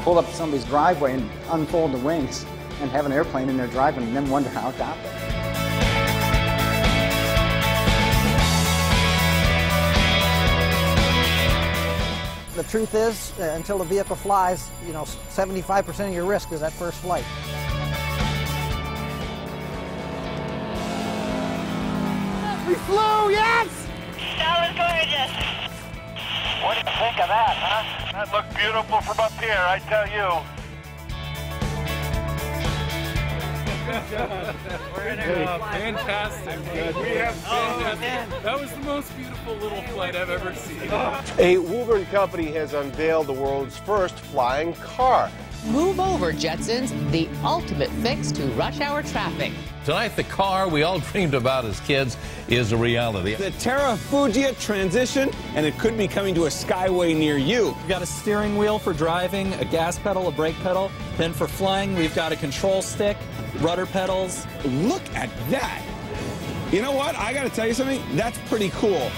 Pull up somebody's driveway and unfold the wings and have an airplane in their driveway and then wonder how it got there. The truth is, until the vehicle flies, 75% of your risk is that first flight. We flew, yes! That was gorgeous. What do you think of that, huh? That looked beautiful from up here, I tell you. Fantastic. That was the most beautiful little flight I've ever seen. A Woburn company has unveiled the world's first flying car. Move over, Jetsons, the ultimate fix to rush hour traffic. Tonight, the car we all dreamed about as kids is a reality. The Terrafugia transition, and it could be coming to a skyway near you. We've got a steering wheel for driving, a gas pedal, a brake pedal. Then for flying, we've got a control stick, rudder pedals. Look at that. You know what? I got to tell you something. That's pretty cool.